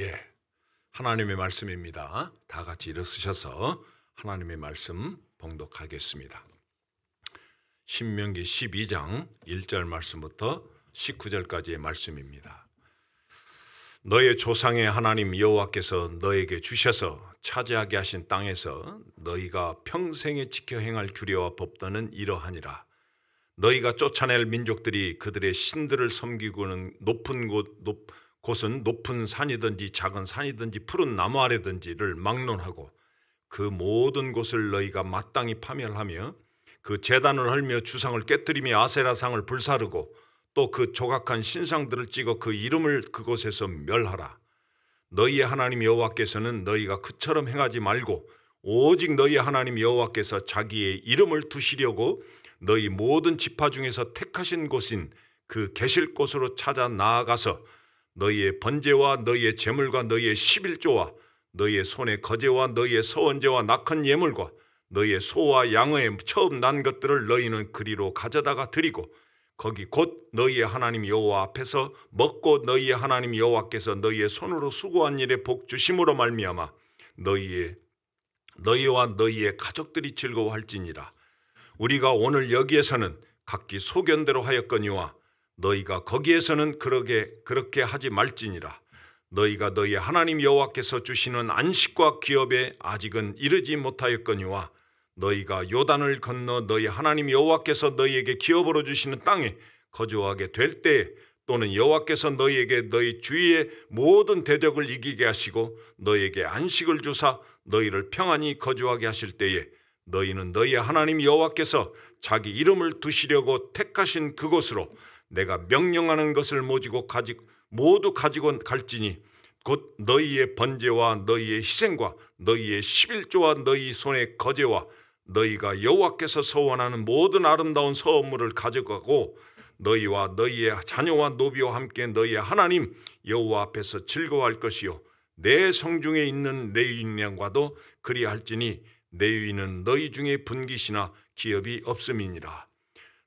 예, 하나님의 말씀입니다. 다 같이 일어서셔서 하나님의 말씀 봉독하겠습니다. 신명기 12장 1절 말씀부터 19절까지의 말씀입니다. 너의 조상의 하나님 여호와께서 너에게 주셔서 차지하게 하신 땅에서 너희가 평생에 지켜 행할 규례와 법도는 이러하니라. 너희가 쫓아낼 민족들이 그들의 신들을 섬기고는 곳은 높은 산이든지 작은 산이든지 푸른 나무 아래든지를 막론하고 그 모든 곳을 너희가 마땅히 파멸하며 그 제단을 헐며 주상을 깨뜨리며 아세라상을 불사르고 또 그 조각한 신상들을 찍어 그 이름을 그곳에서 멸하라. 너희의 하나님 여호와께서는 너희가 그처럼 행하지 말고 오직 너희 하나님 여호와께서 자기의 이름을 두시려고 너희 모든 지파 중에서 택하신 곳인 그 계실 곳으로 찾아 나아가서 너희의 번제와 너희의 제물과 너희의 십일조와 너희의 손의 거제와 너희의 서원제와 낙헌 예물과 너희의 소와 양의 처음 난 것들을 너희는 그리로 가져다가 드리고 거기 곧 너희의 하나님 여호와 앞에서 먹고 너희의 하나님 여호와께서 너희의 손으로 수고한 일에 복 주심으로 말미암아 너희와 너희의 가족들이 즐거워할지니라. 우리가 오늘 여기에서는 각기 소견대로 하였거니와 너희가 거기에서는 그렇게 하지 말지니라. 너희가 너희 하나님 여호와께서 주시는 안식과 기업에 아직은 이르지 못하였거니와 너희가 요단을 건너 너희 하나님 여호와께서 너희에게 기업으로 주시는 땅에 거주하게 될 때에 또는 여호와께서 너희에게 너희 주위의 모든 대적을 이기게 하시고 너희에게 안식을 주사 너희를 평안히 거주하게 하실 때에 너희는 너희 하나님 여호와께서 자기 이름을 두시려고 택하신 그곳으로 내가 명령하는 것을 모두 가지고 갈지니 곧 너희의 번제와 너희의 희생과 너희의 십일조와 너희 손의 거제와 너희가 여호와께서 서원하는 모든 아름다운 서원물을 가져가고 너희와 너희의 자녀와 노비와 함께 너희의 하나님 여호와 앞에서 즐거워할 것이요 내 성중에 있는 레위인과도 그리할지니 레위인은 너희 중에 분깃이나 기업이 없음이니라.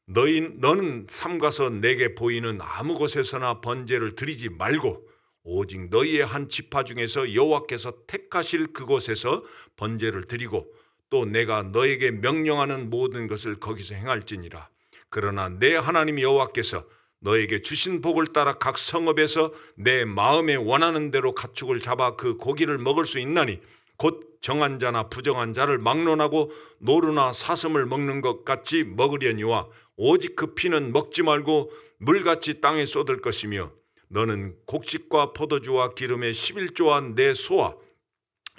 너는 삼가서 내게 보이는 아무 곳에서나 번제를 드리지 말고 오직 너희의 한 지파 중에서 여호와께서 택하실 그곳에서 번제를 드리고 또 내가 너에게 명령하는 모든 것을 거기서 행할지니라. 그러나 내 하나님 여호와께서 너에게 주신 복을 따라 각 성읍에서 내 마음에 원하는 대로 가축을 잡아 그 고기를 먹을 수 있나니 곧 정한 자나 부정한 자를 막론하고 노루나 사슴을 먹는 것 같이 먹으려니와 오직 그 피는 먹지 말고 물같이 땅에 쏟을 것이며 너는 곡식과 포도주와 기름의 십일조와 내 소와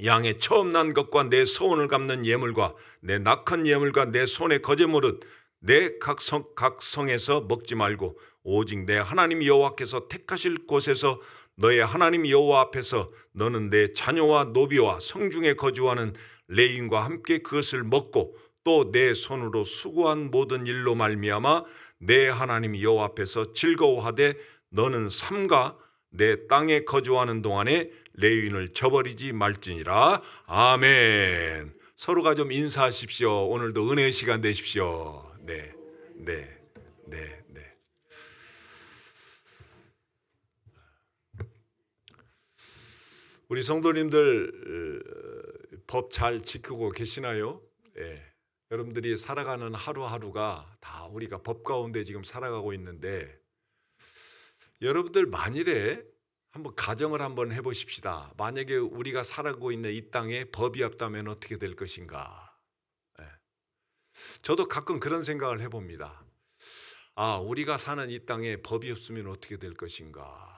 양의 처음 난 것과 내 서원을 갚는 예물과 내 낙헌 예물과 내 손의 거제물은 내 각 성에서 먹지 말고 오직 내 하나님 여호와께서 택하실 곳에서 너의 하나님 여호와 앞에서 너는 내 자녀와 노비와 성중에 거주하는 레인과 함께 그것을 먹고 또 내 손으로 수고한 모든 일로 말미암아 내 하나님 여호와 앞에서 즐거워하되 너는 삼가 내 땅에 거주하는 동안에 레위인을 저버리지 말지니라. 아멘. 서로가 좀 인사하십시오. 오늘도 은혜의 시간 되십시오. 네, 네, 네, 네. 우리 성도님들 법 잘 지키고 계시나요? 예. 여러분들이 살아가는 하루하루가 다 우리가 법 가운데 지금 살아가고 있는데 여러분들 만일에 한번 가정을 한번 해보십시다. 만약에 우리가 살아가고 있는 이 땅에 법이 없다면 어떻게 될 것인가? 예. 저도 가끔 그런 생각을 해봅니다. 아, 우리가 사는 이 땅에 법이 없으면 어떻게 될 것인가?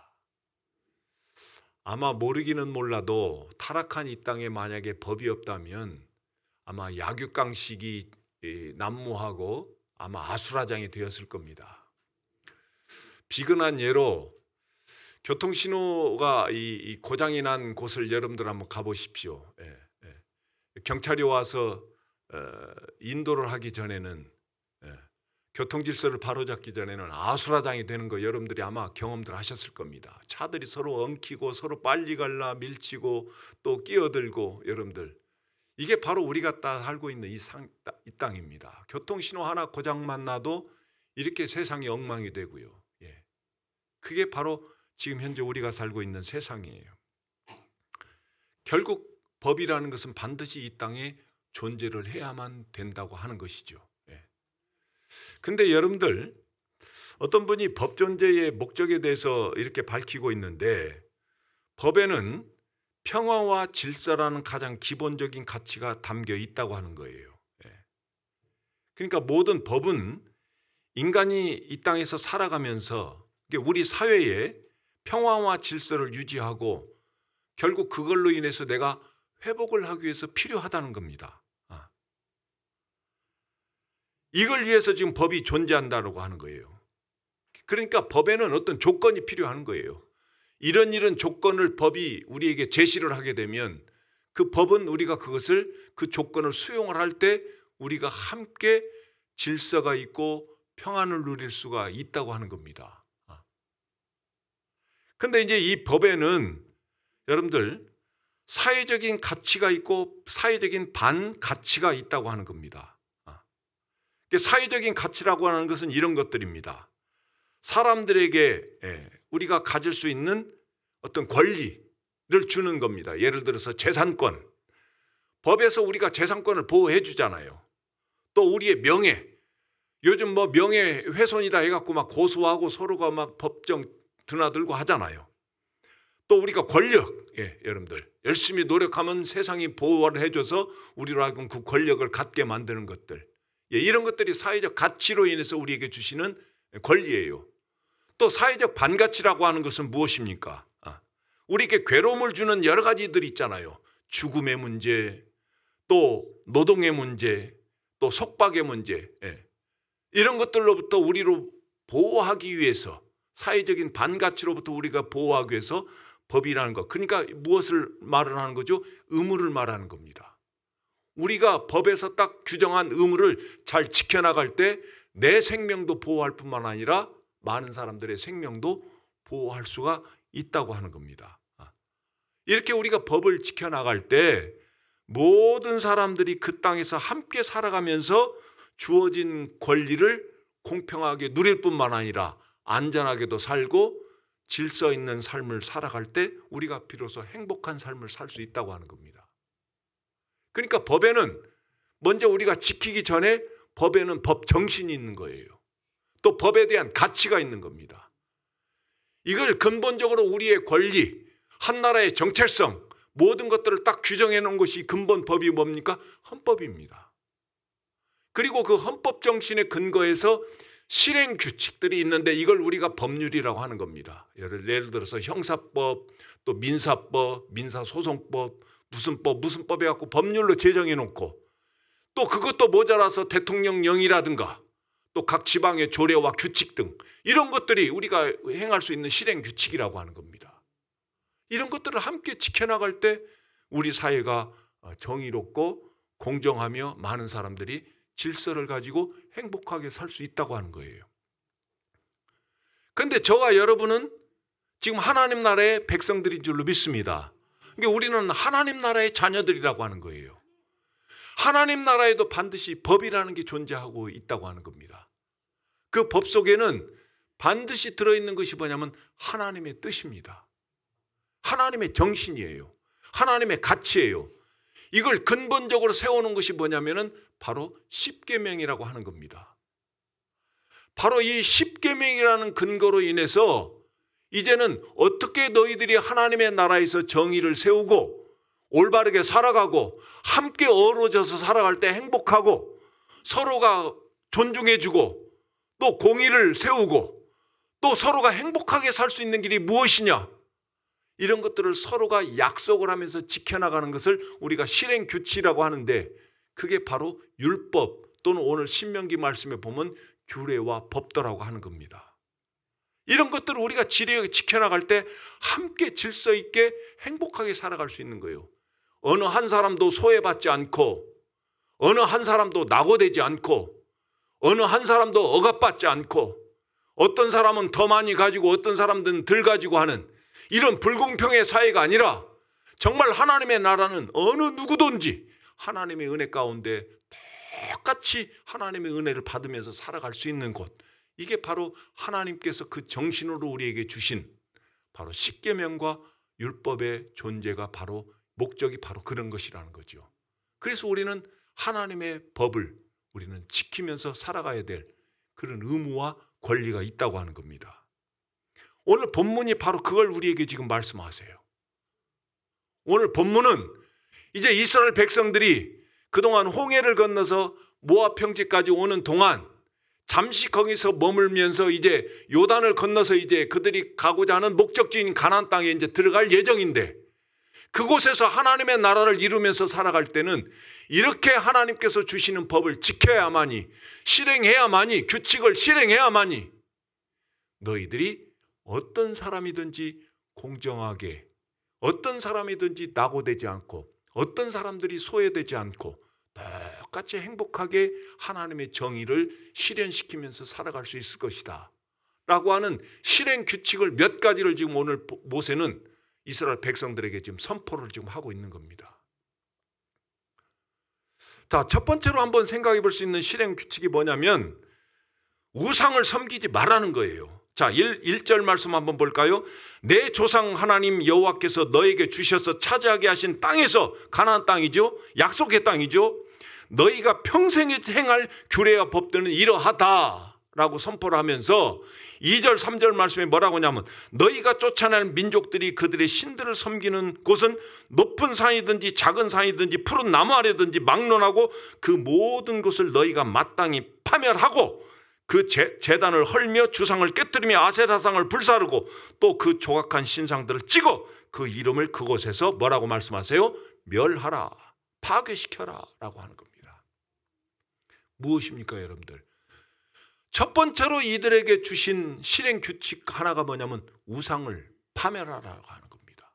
아마 모르기는 몰라도 타락한 이 땅에 만약에 법이 없다면 아마 약육강식이 난무하고 아마 아수라장이 되었을 겁니다. 비근한 예로 교통신호가 이 고장이 난 곳을 여러분들 한번 가보십시오. 예, 예. 경찰이 와서 인도를 하기 전에는 교통질서를 바로잡기 전에는 아수라장이 되는 거 여러분들이 아마 경험들 하셨을 겁니다. 차들이 서로 엉키고 서로 빨리 갈라 밀치고 또 끼어들고 여러분들 이게 바로 우리가 살고 있는 이 땅입니다. 교통신호 하나 고장만 나도 이렇게 세상이 엉망이 되고요. 예. 그게 바로 지금 현재 우리가 살고 있는 세상이에요. 결국 법이라는 것은 반드시 이 땅에 존재를 해야만 된다고 하는 것이죠. 예. 근데 여러분들, 어떤 분이 법 존재의 목적에 대해서 이렇게 밝히고 있는데, 법에는 평화와 질서라는 가장 기본적인 가치가 담겨 있다고 하는 거예요. 예. 그러니까 모든 법은 인간이 이 땅에서 살아가면서 우리 사회에 평화와 질서를 유지하고 결국 그걸로 인해서 내가 회복을 하기 위해서 필요하다는 겁니다. 이걸 위해서 지금 법이 존재한다고 하는 거예요. 그러니까 법에는 어떤 조건이 필요한 거예요. 이런 조건을 법이 우리에게 제시를 하게 되면 그 법은 우리가 그 조건을 수용을 할 때 우리가 함께 질서가 있고 평안을 누릴 수가 있다고 하는 겁니다. 그런데 이제 이 법에는 여러분들 사회적인 가치가 있고 사회적인 반가치가 있다고 하는 겁니다. 사회적인 가치라고 하는 것은 이런 것들입니다. 사람들에게 우리가 가질 수 있는 어떤 권리를 주는 겁니다. 예를 들어서 재산권. 법에서 우리가 재산권을 보호해 주잖아요. 또 우리의 명예. 요즘 뭐 명예훼손이다 해갖고 막 고소하고 서로가 막 법정 드나들고 하잖아요. 또 우리가 권력. 여러분들 열심히 노력하면 세상이 보호를 해줘서 우리로 하여금 그 권력을 갖게 만드는 것들. 이런 것들이 사회적 가치로 인해서 우리에게 주시는 권리예요. 또 사회적 반가치라고 하는 것은 무엇입니까? 우리에게 괴로움을 주는 여러 가지들이 있잖아요. 죽음의 문제, 또 노동의 문제, 또 속박의 문제. 이런 것들로부터 우리를 보호하기 위해서 사회적인 반가치로부터 우리가 보호하기 위해서 법이라는 것. 그러니까 무엇을 말을 하는 거죠? 의무를 말하는 겁니다. 우리가 법에서 딱 규정한 의무를 잘 지켜나갈 때 내 생명도 보호할 뿐만 아니라 많은 사람들의 생명도 보호할 수가 있다고 하는 겁니다. 이렇게 우리가 법을 지켜나갈 때 모든 사람들이 그 땅에서 함께 살아가면서 주어진 권리를 공평하게 누릴 뿐만 아니라 안전하게도 살고 질서 있는 삶을 살아갈 때 우리가 비로소 행복한 삶을 살 수 있다고 하는 겁니다. 그러니까 법에는 먼저 우리가 지키기 전에 법에는 법 정신이 있는 거예요. 또 법에 대한 가치가 있는 겁니다. 이걸 근본적으로 우리의 권리, 한 나라의 정체성, 모든 것들을 딱 규정해 놓은 것이 근본 법이 뭡니까? 헌법입니다. 그리고 그 헌법 정신에 근거해서 실행 규칙들이 있는데 이걸 우리가 법률이라고 하는 겁니다. 예를 들어서 형사법, 또 민사법, 민사소송법, 무슨 법 해갖고 법률로 제정해 놓고 또 그것도 모자라서 대통령령이라든가 또 각 지방의 조례와 규칙 등 이런 것들이 우리가 행할 수 있는 실행 규칙이라고 하는 겁니다. 이런 것들을 함께 지켜나갈 때 우리 사회가 정의롭고 공정하며 많은 사람들이 질서를 가지고 행복하게 살 수 있다고 하는 거예요. 그런데 저와 여러분은 지금 하나님 나라의 백성들인 줄로 믿습니다. 그러니까 우리는 하나님 나라의 자녀들이라고 하는 거예요. 하나님 나라에도 반드시 법이라는 게 존재하고 있다고 하는 겁니다. 그 법 속에는 반드시 들어있는 것이 뭐냐면 하나님의 뜻입니다. 하나님의 정신이에요. 하나님의 가치예요. 이걸 근본적으로 세우는 것이 뭐냐면은 바로 십계명이라고 하는 겁니다. 바로 이 십계명이라는 근거로 인해서 이제는 어떻게 너희들이 하나님의 나라에서 정의를 세우고 올바르게 살아가고 함께 어우러져서 살아갈 때 행복하고 서로가 존중해주고 또 공의를 세우고 또 서로가 행복하게 살 수 있는 길이 무엇이냐, 이런 것들을 서로가 약속을 하면서 지켜나가는 것을 우리가 실행 규칙이라고 하는데 그게 바로 율법 또는 오늘 신명기 말씀에 보면 규례와 법도라고 하는 겁니다. 이런 것들을 우리가 지켜나갈 때 함께 질서 있게 행복하게 살아갈 수 있는 거예요. 어느 한 사람도 소외받지 않고 어느 한 사람도 낙오되지 않고 어느 한 사람도 억압받지 않고 어떤 사람은 더 많이 가지고 어떤 사람들은 덜 가지고 하는 이런 불공평의 사회가 아니라 정말 하나님의 나라는 어느 누구든지 하나님의 은혜 가운데 똑같이 하나님의 은혜를 받으면서 살아갈 수 있는 곳, 이게 바로 하나님께서 그 정신으로 우리에게 주신 바로 십계명과 율법의 존재가 바로 목적이 바로 그런 것이라는 거죠. 그래서 우리는 하나님의 법을 우리는 지키면서 살아가야 될 그런 의무와 권리가 있다고 하는 겁니다. 오늘 본문이 바로 그걸 우리에게 지금 말씀하세요. 오늘 본문은 이제 이스라엘 백성들이 그동안 홍해를 건너서 모압 평지까지 오는 동안 잠시 거기서 머물면서 이제 요단을 건너서 이제 그들이 가고자 하는 목적지인 가나안 땅에 이제 들어갈 예정인데, 그곳에서 하나님의 나라를 이루면서 살아갈 때는 이렇게 하나님께서 주시는 법을 지켜야만이, 실행해야만이, 규칙을 실행해야만이 너희들이 어떤 사람이든지 공정하게, 어떤 사람이든지 낙오되지 않고, 어떤 사람들이 소외되지 않고 똑같이 행복하게 하나님의 정의를 실현시키면서 살아갈 수 있을 것이다 라고 하는 실행 규칙을 몇 가지를 지금 오늘 모세는 이스라엘 백성들에게 지금 선포를 지금 하고 있는 겁니다. 자, 첫 번째로 한번 생각해 볼 수 있는 실행 규칙이 뭐냐면 우상을 섬기지 말라는 거예요. 자, 1절 말씀 한번 볼까요? 내 조상 하나님 여호와께서 너에게 주셔서 차지하게 하신 땅에서, 가나안 땅이죠, 약속의 땅이죠, 너희가 평생에 행할 규례와 법들은 이러하다 라고 선포를 하면서 2절 3절 말씀에 뭐라고 하냐면 너희가 쫓아낼 민족들이 그들의 신들을 섬기는 곳은 높은 산이든지 작은 산이든지 푸른 나무 아래든지 막론하고 그 모든 것을 너희가 마땅히 파멸하고 그 제단을 헐며 주상을 깨뜨리며 아세라상을 불사르고 또 그 조각한 신상들을 찍어 그 이름을 그곳에서 뭐라고 말씀하세요? 멸하라, 파괴시켜라 라고 하는 겁니다. 무엇입니까 여러분들? 첫 번째로 이들에게 주신 실행 규칙 하나가 뭐냐면 우상을 파멸하라고 하는 겁니다.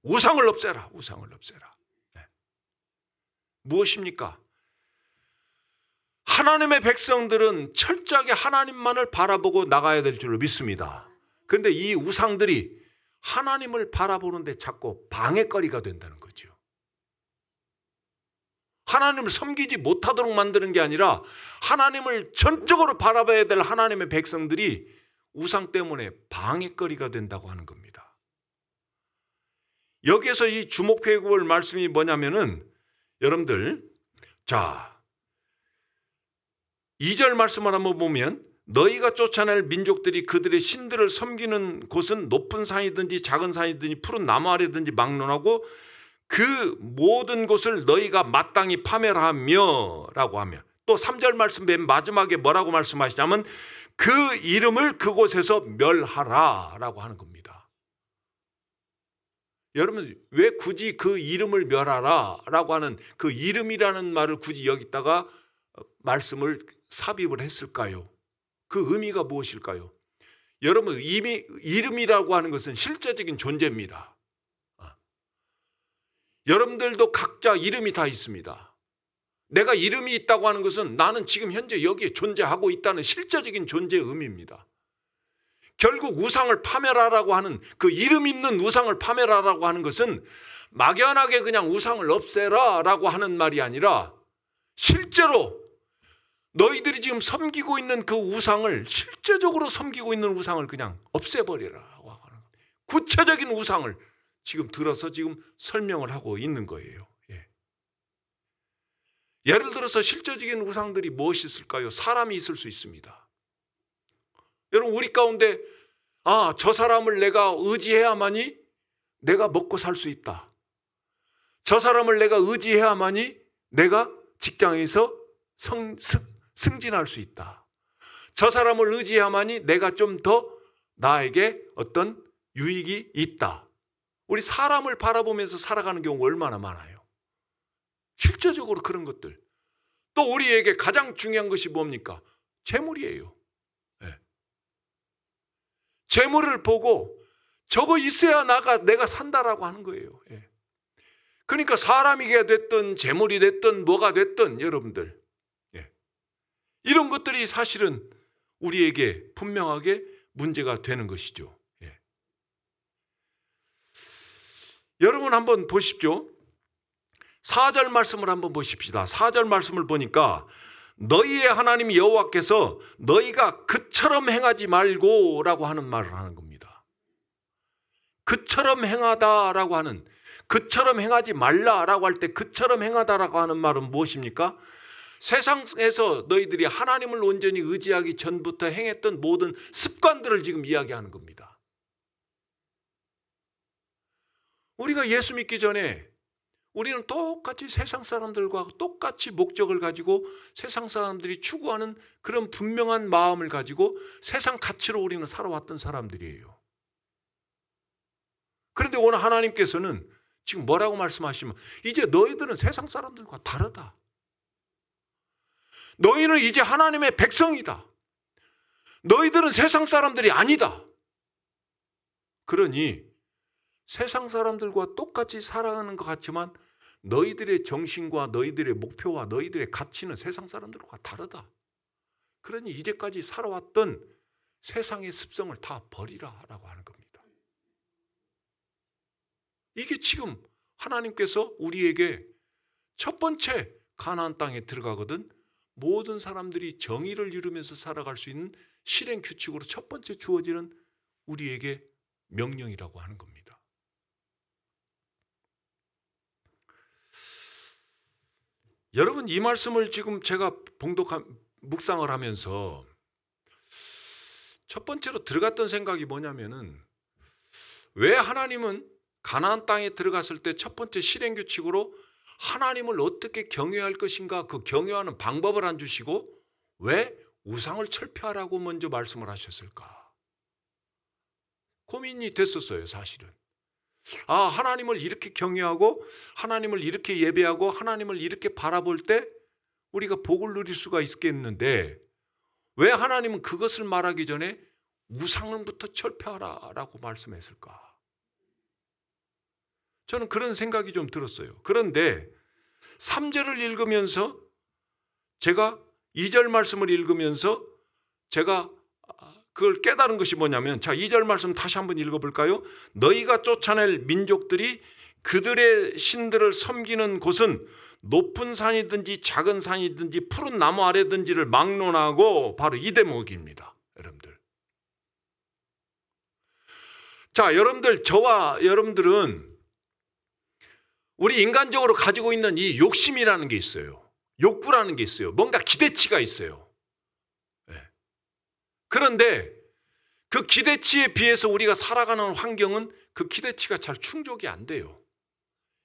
우상을 없애라, 우상을 없애라. 네. 무엇입니까? 하나님의 백성들은 철저하게 하나님만을 바라보고 나가야 될 줄로 믿습니다. 그런데 이 우상들이 하나님을 바라보는데 자꾸 방해거리가 된다는 거죠. 하나님을 섬기지 못하도록 만드는 게 아니라 하나님을 전적으로 바라봐야 될 하나님의 백성들이 우상 때문에 방해거리가 된다고 하는 겁니다. 여기에서 이 주목해 볼 말씀이 뭐냐면은 여러분들, 자 2절 말씀을 한번 보면 너희가 쫓아낼 민족들이 그들의 신들을 섬기는 곳은 높은 산이든지 작은 산이든지 푸른 나무 아래든지 막론하고 그 모든 것을 너희가 마땅히 파멸하며 라고 하며, 또 3절 말씀 맨 마지막에 뭐라고 말씀하시냐면 그 이름을 그곳에서 멸하라 라고 하는 겁니다. 여러분, 왜 굳이 그 이름을 멸하라 라고 하는 그 이름이라는 말을 굳이 여기다가 말씀을 삽입을 했을까요? 그 의미가 무엇일까요? 여러분, 이미 이름이라고 하는 것은 실제적인 존재입니다. 여러분들도 각자 이름이 다 있습니다. 내가 이름이 있다고 하는 것은 나는 지금 현재 여기에 존재하고 있다는 실제적인 존재의 의미입니다. 결국 우상을 파멸하라고 하는, 그 이름 있는 우상을 파멸하라고 하는 것은 막연하게 그냥 우상을 없애라 라고 하는 말이 아니라 실제로 너희들이 지금 섬기고 있는 그 우상을, 실제적으로 섬기고 있는 우상을 그냥 없애버리라고 하는, 구체적인 우상을 지금 들어서 지금 설명을 하고 있는 거예요. 예. 예를 들어서 실제적인 우상들이 무엇이 있을까요? 사람이 있을 수 있습니다. 여러분, 우리 가운데 저 사람을 내가 의지해야만이 내가 먹고 살 수 있다. 저 사람을 내가 의지해야만이 내가 직장에서 승진할 수 있다. 저 사람을 의지해야만이 내가 좀 더 나에게 어떤 유익이 있다. 우리 사람을 바라보면서 살아가는 경우 얼마나 많아요. 실제적으로 그런 것들. 또 우리에게 가장 중요한 것이 뭡니까? 재물이에요. 네. 재물을 보고 저거 있어야 내가 산다라고 하는 거예요. 네. 그러니까 사람이 됐든 재물이 됐든 뭐가 됐든 여러분들, 네. 이런 것들이 사실은 우리에게 분명하게 문제가 되는 것이죠. 여러분 한번 보십시오. 4절 말씀을 한번 보십시다. 4절 말씀을 보니까 너희의 하나님 여호와께서 너희가 그처럼 행하지 말고 라고 하는 말을 하는 겁니다. 그처럼 행하다라고 하는, 그처럼 행하지 말라라고 할 때 그처럼 행하다라고 하는 말은 무엇입니까? 세상에서 너희들이 하나님을 온전히 의지하기 전부터 행했던 모든 습관들을 지금 이야기하는 겁니다. 우리가 예수 믿기 전에 우리는 똑같이 세상 사람들과 똑같이 목적을 가지고 세상 사람들이 추구하는 그런 분명한 마음을 가지고 세상 가치로 우리는 살아왔던 사람들이에요. 그런데 오늘 하나님께서는 지금 뭐라고 말씀하시면 이제 너희들은 세상 사람들과 다르다. 너희는 이제 하나님의 백성이다. 너희들은 세상 사람들이 아니다. 그러니 세상 사람들과 똑같이 살아가는 것 같지만 너희들의 정신과 너희들의 목표와 너희들의 가치는 세상 사람들과 다르다. 그러니 이제까지 살아왔던 세상의 습성을 다 버리라라고 하는 겁니다. 이게 지금 하나님께서 우리에게 첫 번째 가나안 땅에 들어가거든 모든 사람들이 정의를 이루면서 살아갈 수 있는 실행 규칙으로 첫 번째 주어지는 우리에게 명령이라고 하는 겁니다. 여러분 이 말씀을 지금 제가 묵상을 하면서 첫 번째로 들어갔던 생각이 뭐냐면은 왜 하나님은 가나안 땅에 들어갔을 때 첫 번째 실행 규칙으로 하나님을 어떻게 경외할 것인가 그 경외하는 방법을 안 주시고 왜 우상을 철폐하라고 먼저 말씀을 하셨을까? 고민이 됐었어요, 사실은. 하나님을 이렇게 경외하고 하나님을 이렇게 예배하고 하나님을 이렇게 바라볼 때 우리가 복을 누릴 수가 있겠는데 왜 하나님은 그것을 말하기 전에 우상을부터 철폐하라라고 말씀했을까? 저는 그런 생각이 좀 들었어요. 그런데 3절을 읽으면서 제가 2절 말씀을 읽으면서 제가 그걸 깨달은 것이 뭐냐면 2절 말씀 다시 한번 읽어볼까요? 너희가 쫓아낼 민족들이 그들의 신들을 섬기는 곳은 높은 산이든지 작은 산이든지 푸른 나무 아래든지를 막론하고 바로 이 대목입니다. 여러분들. 자, 여러분들 저와 여러분들은 우리 인간적으로 가지고 있는 이 욕심이라는 게 있어요. 욕구라는 게 있어요. 뭔가 기대치가 있어요. 네. 그런데 그 기대치에 비해서 우리가 살아가는 환경은 그 기대치가 잘 충족이 안 돼요.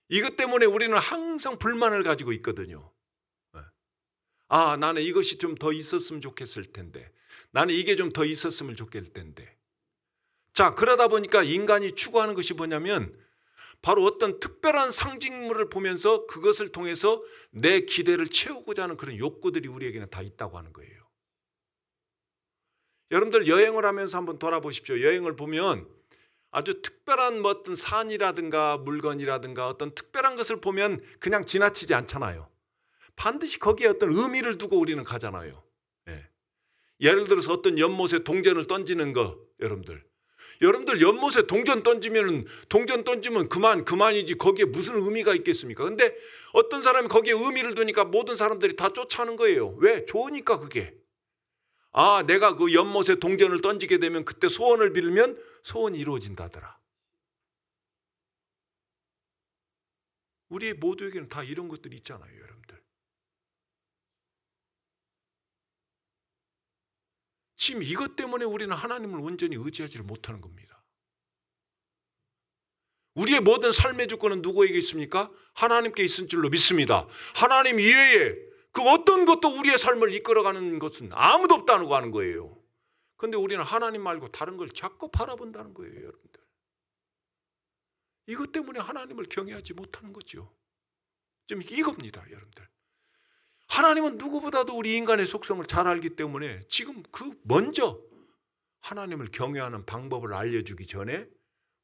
이것 때문에 우리는 항상 불만을 가지고 있거든요. 네. 나는 이것이 좀 더 있었으면 좋겠을 텐데. 나는 이게 좀 더 있었으면 좋겠을 텐데. 자, 그러다 보니까 인간이 추구하는 것이 뭐냐면 바로 어떤 특별한 상징물을 보면서 그것을 통해서 내 기대를 채우고자 하는 그런 욕구들이 우리에게는 다 있다고 하는 거예요. 여러분들 여행을 하면서 한번 돌아보십시오. 여행을 보면 아주 특별한 어떤 산이라든가 물건이라든가 어떤 특별한 것을 보면 그냥 지나치지 않잖아요. 반드시 거기에 어떤 의미를 두고 우리는 가잖아요. 예. 예를 들어서 어떤 연못에 동전을 던지는 거 여러분들 연못에 동전 던지면 그만이지 거기에 무슨 의미가 있겠습니까? 근데 어떤 사람이 거기에 의미를 두니까 모든 사람들이 다 쫓아하는 거예요. 왜? 좋으니까 그게. 내가 그 연못에 동전을 던지게 되면 그때 소원을 빌면 소원이 이루어진다더라. 우리 모두에게는 다 이런 것들이 있잖아요, 여러분들. 지금 이것 때문에 우리는 하나님을 온전히 의지하지를 못하는 겁니다. 우리의 모든 삶의 주권은 누구에게 있습니까? 하나님께 있을 줄로 믿습니다. 하나님 이외에 그 어떤 것도 우리의 삶을 이끌어가는 것은 아무도 없다는 거 하는 거예요. 그런데 우리는 하나님 말고 다른 걸 자꾸 바라본다는 거예요, 여러분들. 이것 때문에 하나님을 경외하지 못하는 거죠. 좀 이겁니다, 여러분들. 하나님은 누구보다도 우리 인간의 속성을 잘 알기 때문에 지금 먼저 하나님을 경외하는 방법을 알려주기 전에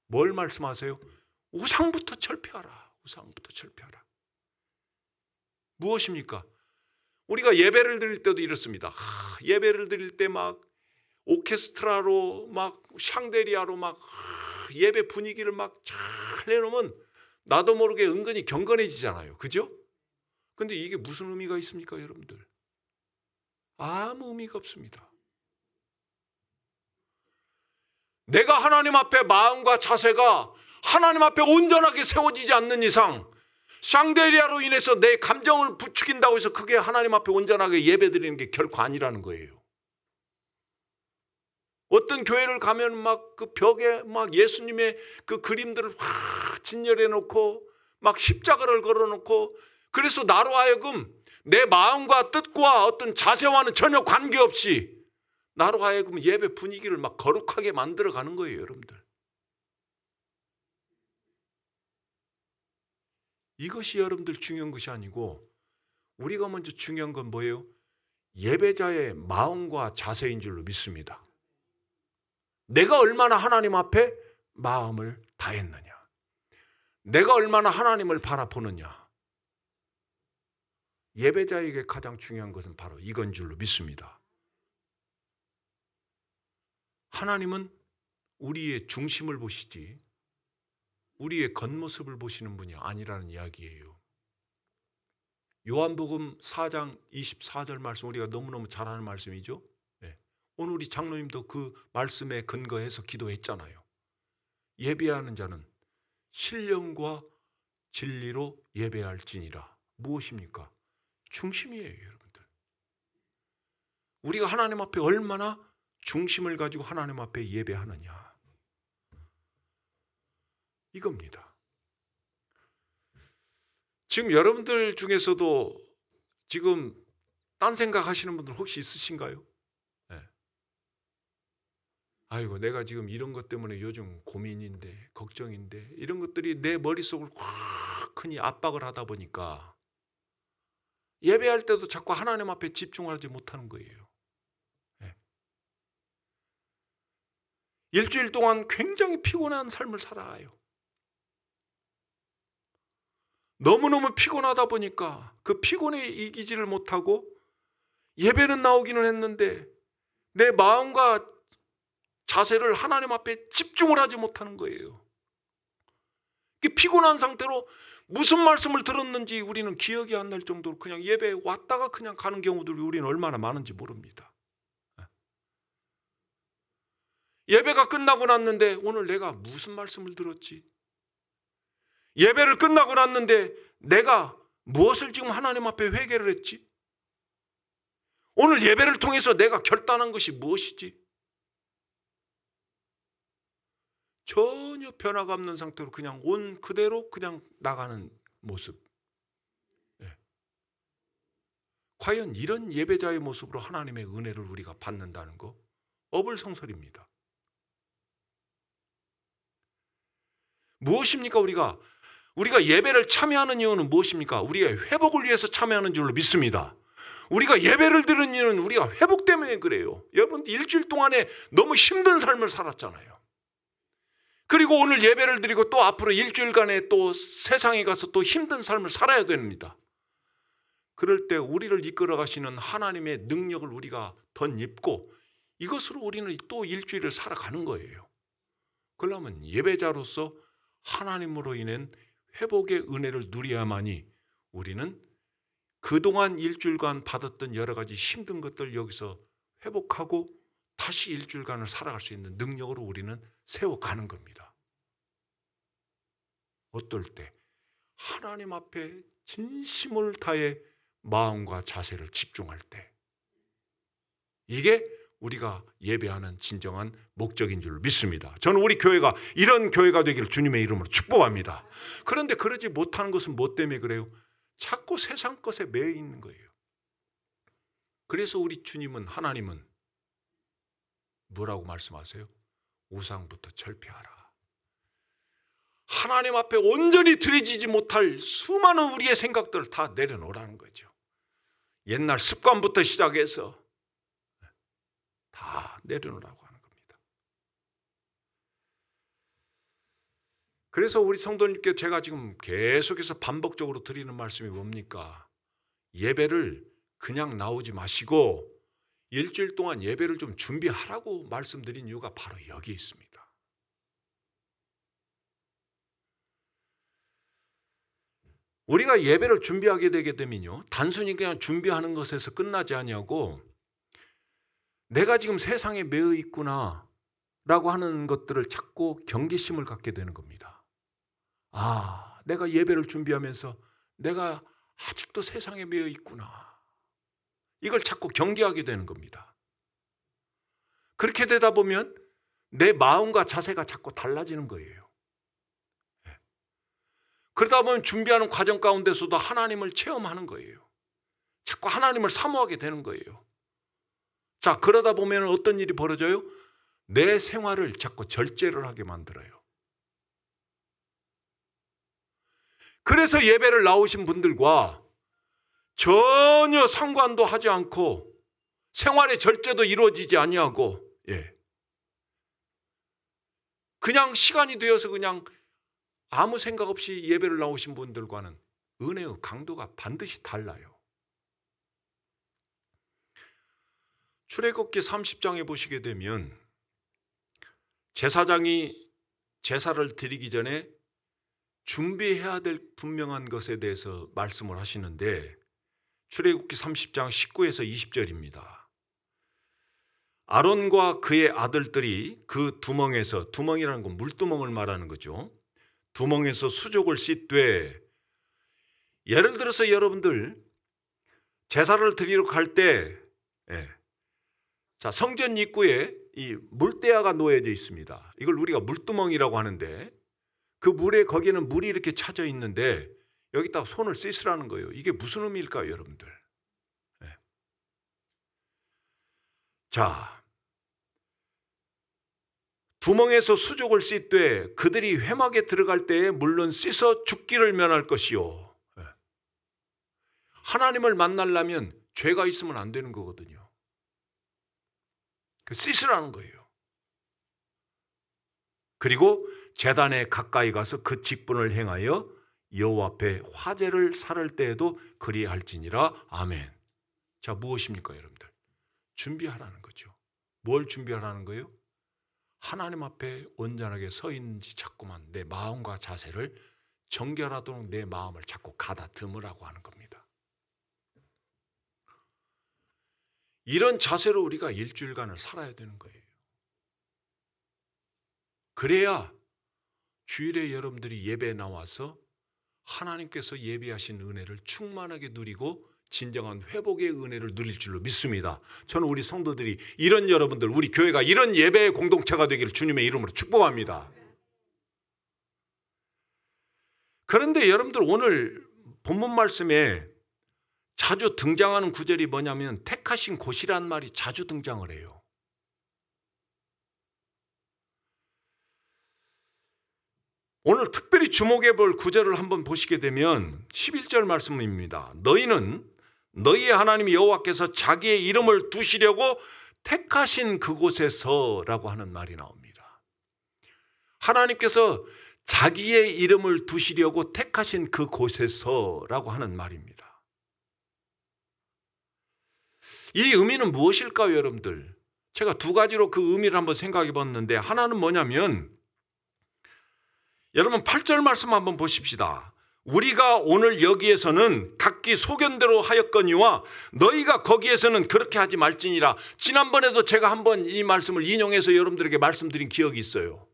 뭘 말씀하세요? 우상부터 철폐하라. 우상부터 철폐하라. 무엇입니까? 우리가 예배를 드릴 때도 이렇습니다. 예배를 드릴 때 막 오케스트라로 막 샹데리아로 막 예배 분위기를 막 잘 내놓으면 나도 모르게 은근히 경건해지잖아요. 그죠? 근데 이게 무슨 의미가 있습니까, 여러분들? 아무 의미가 없습니다. 내가 하나님 앞에 마음과 자세가 하나님 앞에 온전하게 세워지지 않는 이상, 샹데리아로 인해서 내 감정을 부추긴다고 해서 그게 하나님 앞에 온전하게 예배드리는 게 결코 아니라는 거예요. 어떤 교회를 가면 막 그 벽에 막 예수님의 그 그림들을 확 진열해 놓고 막 십자가를 걸어 놓고, 그래서 나로 하여금 내 마음과 뜻과 어떤 자세와는 전혀 관계없이 나로 하여금 예배 분위기를 막 거룩하게 만들어 가는 거예요, 여러분들. 이것이 여러분들 중요한 것이 아니고, 우리가 먼저 중요한 건 뭐예요? 예배자의 마음과 자세인 줄로 믿습니다. 내가 얼마나 하나님 앞에 마음을 다했느냐, 내가 얼마나 하나님을 바라보느냐. 예배자에게 가장 중요한 것은 바로 이건 줄로 믿습니다. 하나님은 우리의 중심을 보시지 우리의 겉모습을 보시는 분이 아니라는 이야기예요. 요한복음 4장 24절 말씀, 우리가 너무너무 잘 아는 말씀이죠. 네. 오늘 우리 장로님도 그 말씀에 근거해서 기도했잖아요. 예배하는 자는 신령과 진리로 예배할지니라. 무엇입니까? 중심이에요, 여러분들. 우리가 하나님 앞에 얼마나 중심을 가지고 하나님 앞에 예배하느냐, 이겁니다. 지금 여러분들 중에서도 지금 딴 생각 하시는 분들 혹시 있으신가요? 네. 아이고, 내가 지금 이런 것 때문에 요즘 고민인데, 걱정인데, 이런 것들이 내 머릿속을 확 크니 압박을 하다 보니까 예배할 때도 자꾸 하나님 앞에 집중하지 못하는 거예요. 네. 일주일 동안 굉장히 피곤한 삶을 살아요. 너무너무 피곤하다 보니까 그 피곤에 이기지를 못하고 예배는 나오기는 했는데 내 마음과 자세를 하나님 앞에 집중을 하지 못하는 거예요. 피곤한 상태로 무슨 말씀을 들었는지 우리는 기억이 안 날 정도로 그냥 예배에 왔다가 그냥 가는 경우들이 우리는 얼마나 많은지 모릅니다. 예배가 끝나고 났는데 오늘 내가 무슨 말씀을 들었지? 예배를 끝나고 났는데 내가 무엇을 지금 하나님 앞에 회개를 했지? 오늘 예배를 통해서 내가 결단한 것이 무엇이지? 전혀 변화가 없는 상태로 그냥 온 그대로 그냥 나가는 모습. 네. 과연 이런 예배자의 모습으로 하나님의 은혜를 우리가 받는다는 거 어불성설입니다. 무엇입니까? 우리가 예배를 참여하는 이유는 무엇입니까? 우리의 회복을 위해서 참여하는 줄로 믿습니다. 우리가 예배를 드리는 이유는 우리가 회복 때문에 그래요. 여러분, 일주일 동안에 너무 힘든 삶을 살았잖아요. 그리고 오늘 예배를 드리고 또 앞으로 일주일간에 또 세상에 가서 또 힘든 삶을 살아야 됩니다. 그럴 때 우리를 이끌어 가시는 하나님의 능력을 우리가 덧입고 이것으로 우리는 또 일주일을 살아가는 거예요. 그러려면 예배자로서 하나님으로 인한 회복의 은혜를 누려야만이 우리는 그동안 일주일간 받았던 여러 가지 힘든 것들 여기서 회복하고 다시 일주일간을 살아갈 수 있는 능력으로 우리는 세워가는 겁니다. 어떨 때? 하나님 앞에 진심을 다해 마음과 자세를 집중할 때. 이게 우리가 예배하는 진정한 목적인 줄 믿습니다. 저는 우리 교회가 이런 교회가 되기를 주님의 이름으로 축복합니다. 그런데 그러지 못하는 것은 뭐 때문에 그래요? 자꾸 세상 것에 매여 있는 거예요. 그래서 우리 주님은, 하나님은 뭐라고 말씀하세요? 우상부터 철폐하라. 하나님 앞에 온전히 드려지지 못할 수많은 우리의 생각들을 다 내려놓으라는 거죠. 옛날 습관부터 시작해서 다 내려놓으라고 하는 겁니다. 그래서 우리 성도님께 제가 지금 계속해서 반복적으로 드리는 말씀이 뭡니까? 예배를 그냥 나오지 마시고 일주일 동안 예배를 좀 준비하라고 말씀드린 이유가 바로 여기에 있습니다. 우리가 예배를 준비하게 되게 되면요, 단순히 그냥 준비하는 것에서 끝나지 아니하고 내가 지금 세상에 매여 있구나 라고 하는 것들을 찾고 경계심을 갖게 되는 겁니다. 아, 내가 예배를 준비하면서 내가 아직도 세상에 매여 있구나. 이걸 자꾸 경계하게 되는 겁니다. 그렇게 되다 보면 내 마음과 자세가 자꾸 달라지는 거예요. 그러다 보면 준비하는 과정 가운데서도 하나님을 체험하는 거예요. 자꾸 하나님을 사모하게 되는 거예요. 자, 그러다 보면 어떤 일이 벌어져요? 내 생활을 자꾸 절제를 하게 만들어요. 그래서 예배를 나오신 분들과 전혀 상관도 하지 않고 생활의 절제도 이루어지지 아니하고 그냥 시간이 되어서 그냥 아무 생각 없이 예배를 나오신 분들과는 은혜의 강도가 반드시 달라요. 출애굽기 30장에 보시게 되면 제사장이 제사를 드리기 전에 준비해야 될 분명한 것에 대해서 말씀을 하시는데 출애굽기 30장 19에서 20절입니다. 아론과 그의 아들들이 그 두멍에서, 두멍이라는 건 물두멍을 말하는 거죠. 두멍에서 수족을 씻되, 예를 들어서 여러분들 제사를 드리러 갈 때 자, 성전 입구에 이 물대야가 놓여져 있습니다. 이걸 우리가 물두멍이라고 하는데 그 물에 거기에는 물이 이렇게 차져 있는데 여기다가 손을 씻으라는 거예요. 이게 무슨 의미일까요, 여러분들? 자, 두멍에서 수족을 씻되 그들이 회막에 들어갈 때에 물론 씻어 죽기를 면할 것이요. 하나님을 만나려면 죄가 있으면 안 되는 거거든요. 씻으라는 거예요. 그리고 제단에 가까이 가서 그 직분을 행하여 여호와 앞에 화제를 살을 때에도 그리할지니라. 아멘. 자, 무엇입니까, 여러분들? 준비하라는 거죠. 뭘 준비하라는 거예요? 하나님 앞에 온전하게 서 있는지 자꾸만 내 마음과 자세를 정결하도록 내 마음을 자꾸 가다듬으라고 하는 겁니다. 이런 자세로 우리가 일주일간을 살아야 되는 거예요. 그래야 주일에 여러분들이 예배에 나와서 하나님께서 예비하신 은혜를 충만하게 누리고 진정한 회복의 은혜를 누릴 줄로 믿습니다. 저는 우리 성도들이 이런 여러분들, 우리 교회가 이런 예배의 공동체가 되기를 주님의 이름으로 축복합니다. 그런데 여러분들 오늘 본문 말씀에 자주 등장하는 구절이 뭐냐면 택하신 곳이란 말이 자주 등장을 해요. 오늘 특별히 주목해 볼 구절을 한번 보시게 되면 11절 말씀입니다. 너희는 너희의 하나님 여호와께서 자기의 이름을 두시려고 택하신 그곳에서라고 하는 말이 나옵니다. 하나님께서 자기의 이름을 두시려고 택하신 그곳에서라고 하는 말입니다. 이 의미는 무엇일까요, 여러분들? 제가 두 가지로 그 의미를 한번 생각해 봤는데, 하나는 뭐냐면 여러분 8절 말씀 한번 보십시다. 우리가 오늘 여기에서는 각기 소견대로 하였거니와 너희가 거기에서는 그렇게 하지 말지니라. 지난번에도 제가 한번 이 말씀을 인용해서 여러분들에게 말씀드린 기억이 있어요.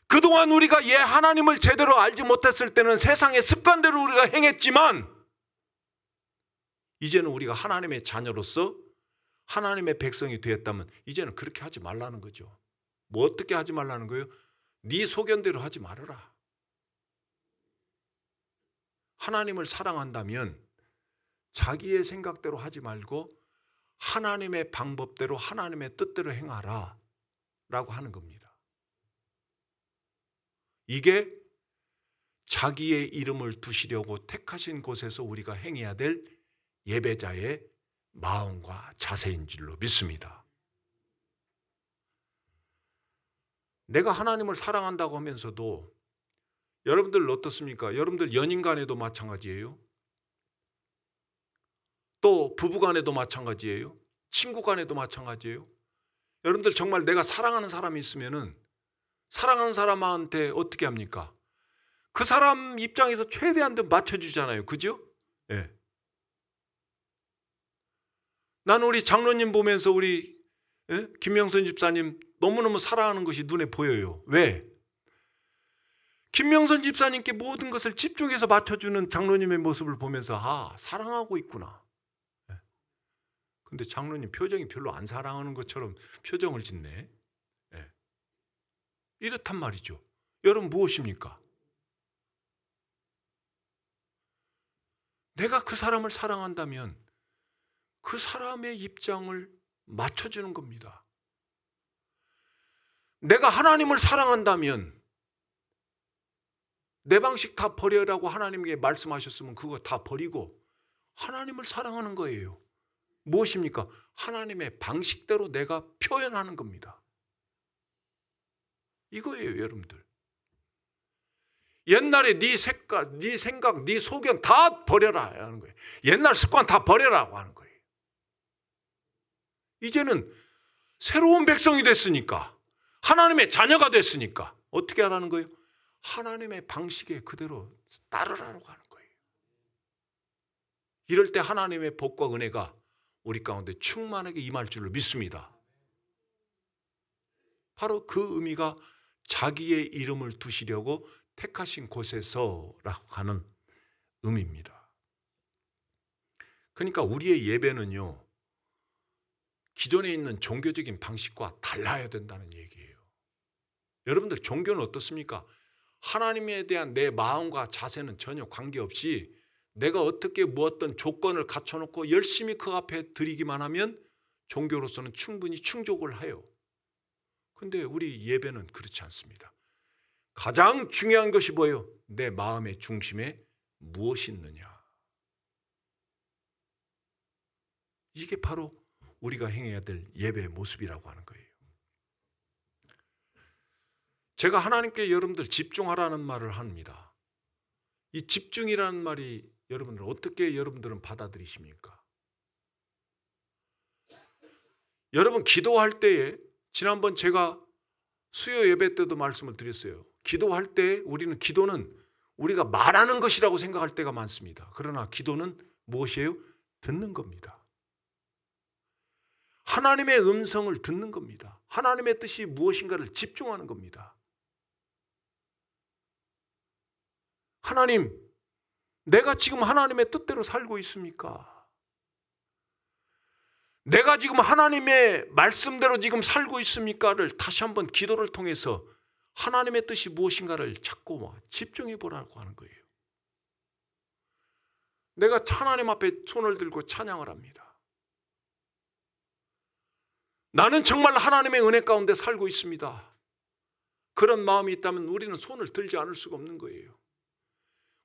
그동안 우리가 하나님을 제대로 알지 못했을 때는 세상의 습관대로 우리가 행했지만 이제는 우리가 하나님의 자녀로서 하나님의 백성이 되었다면 이제는 그렇게 하지 말라는 거죠. 뭐 어떻게 하지 말라는 거예요? 네 소견대로 하지 말아라. 하나님을 사랑한다면 자기의 생각대로 하지 말고 하나님의 방법대로 하나님의 뜻대로 행하라 라고 하는 겁니다. 이게 자기의 이름을 두시려고 택하신 곳에서 우리가 행해야 될 예배자의 마음과 자세인 줄로 믿습니다. 내가 하나님을 사랑한다고 하면서도 여러분들 어떻습니까? 여러분들 연인 간에도 마찬가지예요. 또 부부 간에도 마찬가지예요. 친구 간에도 마찬가지예요. 여러분들 정말 내가 사랑하는 사람이 있으면은 사랑하는 사람한테 어떻게 합니까? 그 사람 입장에서 최대한 맞춰주잖아요. 그죠? 예. 난 우리 장로님 보면서 우리 김명선 집사님 너무너무 사랑하는 것이 눈에 보여요. 왜? 김명선 집사님께 모든 것을 집중해서 맞춰주는 장로님의 모습을 보면서 사랑하고 있구나. 근데 장로님 표정이 별로 안 사랑하는 것처럼 표정을 짓네. 이렇단 말이죠. 여러분 무엇입니까? 내가 그 사람을 사랑한다면 그 사람의 입장을 맞춰주는 겁니다. 내가 하나님을 사랑한다면 내 방식 다 버려라고 하나님께 말씀하셨으면 그거 다 버리고 하나님을 사랑하는 거예요. 무엇입니까? 하나님의 방식대로 내가 표현하는 겁니다. 이거예요, 여러분들. 옛날에 네 색깔, 네 생각, 네 소견 다 버려라 하는 거예요. 옛날 습관 다 버려라고 하는 거예요. 이제는 새로운 백성이 됐으니까, 하나님의 자녀가 됐으니까 어떻게 하라는 거예요? 하나님의 방식에 그대로 따르라고 하는 거예요. 이럴 때 하나님의 복과 은혜가 우리 가운데 충만하게 임할 줄을 믿습니다. 바로 그 의미가 자기의 이름을 두시려고 택하신 곳에서라고 하는 의미입니다. 그러니까 우리의 예배는요, 기존에 있는 종교적인 방식과 달라야 된다는 얘기예요. 여러분들 종교는 어떻습니까? 하나님에 대한 내 마음과 자세는 전혀 관계없이 내가 어떻게 무엇든 조건을 갖춰놓고 열심히 그 앞에 드리기만 하면 종교로서는 충분히 충족을 해요. 근데 우리 예배는 그렇지 않습니다. 가장 중요한 것이 뭐예요? 내 마음의 중심에 무엇이 있느냐. 이게 바로 우리가 행해야 될 예배의 모습이라고 하는 거예요. 제가 하나님께 여러분들 집중하라는 말을 합니다. 이 집중이라는 말이 여러분들 어떻게 여러분들은 받아들이십니까? 여러분 기도할 때에 지난번 제가 수요 예배 때도 말씀을 드렸어요. 기도할 때 기도는 우리가 말하는 것이라고 생각할 때가 많습니다. 그러나 기도는 무엇이에요? 듣는 겁니다. 하나님의 음성을 듣는 겁니다. 하나님의 뜻이 무엇인가를 집중하는 겁니다. 하나님, 내가 지금 하나님의 뜻대로 살고 있습니까? 내가 지금 하나님의 말씀대로 지금 살고 있습니까를 다시 한번 기도를 통해서 하나님의 뜻이 무엇인가를 찾고 집중해 보라고 하는 거예요. 내가 하나님 앞에 손을 들고 찬양을 합니다. 나는 정말 하나님의 은혜 가운데 살고 있습니다. 그런 마음이 있다면 우리는 손을 들지 않을 수가 없는 거예요.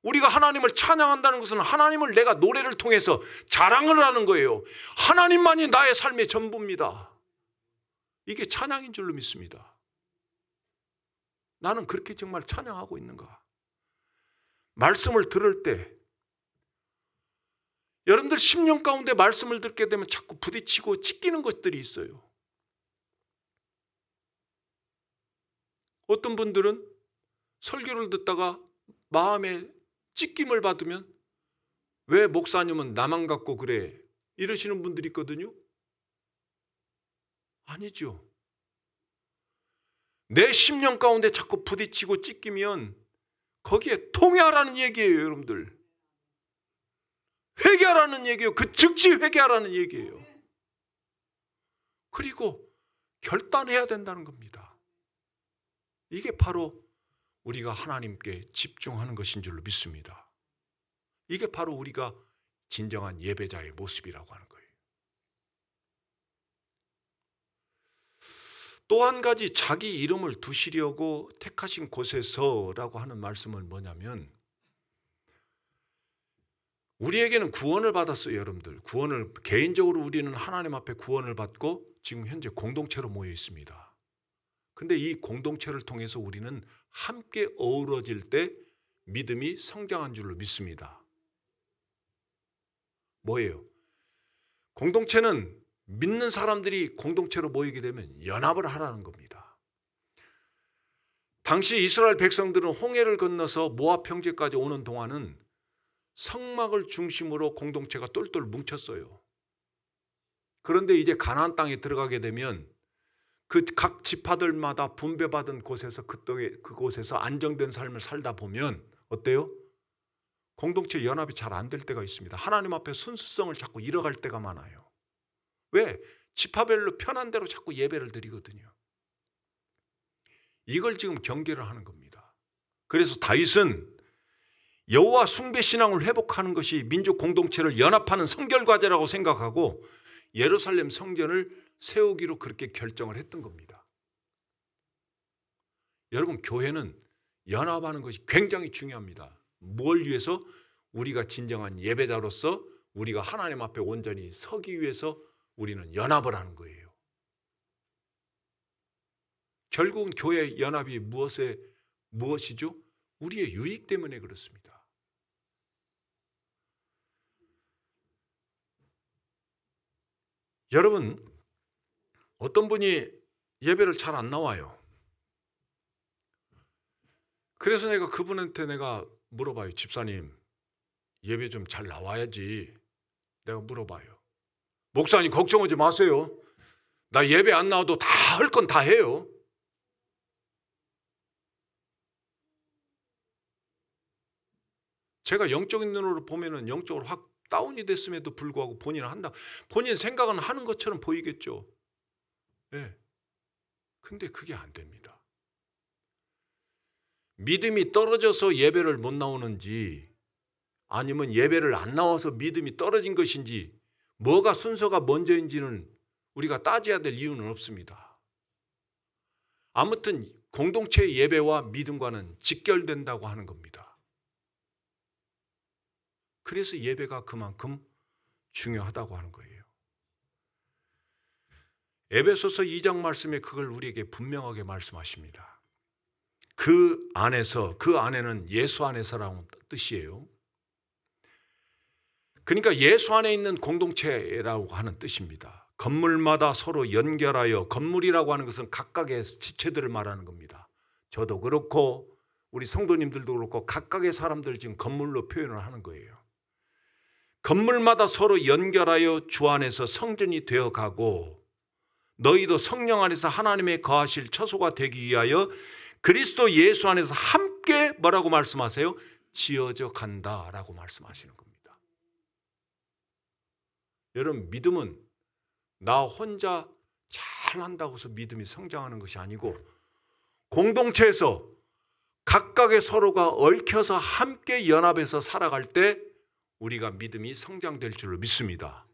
우리가 하나님을 찬양한다는 것은 하나님을 내가 노래를 통해서 자랑을 하는 거예요. 하나님만이 나의 삶의 전부입니다. 이게 찬양인 줄로 믿습니다. 나는 그렇게 정말 찬양하고 있는가? 말씀을 들을 때 여러분들 10년 가운데 말씀을 듣게 되면 자꾸 부딪히고 찢기는 것들이 있어요. 어떤 분들은 설교를 듣다가 마음에 찢김을 받으면 왜 목사님은 나만 갖고 그래? 이러시는 분들이 있거든요. 아니죠. 내 10년 가운데 자꾸 부딪히고 찢기면 거기에 통회하라는 얘기예요, 여러분들. 회개하라는 얘기예요. 그 즉시 회개하라는 얘기예요. 그리고 결단해야 된다는 겁니다. 이게 바로 우리가 하나님께 집중하는 것인 줄로 믿습니다. 이게 바로 우리가 진정한 예배자의 모습이라고 하는 거예요. 또 한 가지 자기 이름을 두시려고 택하신 곳에서라고 하는 말씀은 뭐냐면 우리에게는 구원을 받았어요, 여러분들. 구원을 개인적으로 우리는 하나님 앞에 구원을 받고 지금 현재 공동체로 모여 있습니다. 근데 이 공동체를 통해서 우리는 함께 어우러질 때 믿음이 성장한 줄로 믿습니다. 뭐예요? 공동체는 믿는 사람들이 공동체로 모이게 되면 연합을 하라는 겁니다. 당시 이스라엘 백성들은 홍해를 건너서 모압 평지까지 오는 동안은 성막을 중심으로 공동체가 똘똘 뭉쳤어요. 그런데 이제 가나안 땅에 들어가게 되면 그 각 지파들마다 분배받은 곳에서 그곳에서 안정된 삶을 살다 보면 어때요? 공동체 연합이 잘 안 될 때가 있습니다. 하나님 앞에 순수성을 자꾸 잃어갈 때가 많아요. 왜? 지파별로 편한 대로 자꾸 예배를 드리거든요. 이걸 지금 경계를 하는 겁니다. 그래서 다윗은 여호와 숭배 신앙을 회복하는 것이 민족 공동체를 연합하는 성결 과제라고 생각하고 예루살렘 성전을 세우기로 그렇게 결정을 했던 겁니다. 여러분, 교회는 연합하는 것이 굉장히 중요합니다. 뭘 위해서? 우리가 진정한 예배자로서 우리가 하나님 앞에 온전히 서기 위해서 우리는 연합을 하는 거예요. 결국은 교회 연합이 무엇이죠? 우리의 유익 때문에 그렇습니다. 여러분, 어떤 분이 예배를 잘 안 나와요. 그래서 내가 그분한테 물어봐요. 집사님, 예배 좀 잘 나와야지. 내가 물어봐요. 목사님, 걱정하지 마세요. 나 예배 안 나와도 다 할 건 다 해요. 제가 영적인 눈으로 보면은 영적으로 확 다운이 됐음에도 불구하고 본인 생각은 하는 것처럼 보이겠죠. 네. 근데 그게 안 됩니다. 믿음이 떨어져서 예배를 못 나오는지 아니면 예배를 안 나와서 믿음이 떨어진 것인지 뭐가 순서가 먼저인지는 우리가 따져야 될 이유는 없습니다. 아무튼 공동체의 예배와 믿음과는 직결된다고 하는 겁니다. 그래서 예배가 그만큼 중요하다고 하는 거예요. 에베소서 2장 말씀에 그걸 우리에게 분명하게 말씀하십니다. 그 안에는 예수 안에서라는 뜻이에요. 그러니까 예수 안에 있는 공동체라고 하는 뜻입니다. 건물마다 서로 연결하여, 건물이라고 하는 것은 각각의 지체들을 말하는 겁니다. 저도 그렇고 우리 성도님들도 그렇고 각각의 사람들 지금 건물로 표현을 하는 거예요. 건물마다 서로 연결하여 주 안에서 성전이 되어가고 너희도 성령 안에서 하나님의 거하실 처소가 되기 위하여 그리스도 예수 안에서 함께 뭐라고 말씀하세요? 지어져 간다라고 말씀하시는 겁니다. 여러분, 믿음은 나 혼자 잘한다고 해서 믿음이 성장하는 것이 아니고 공동체에서 각각의 서로가 얽혀서 함께 연합해서 살아갈 때 우리가 믿음이 성장될 줄을 믿습니다.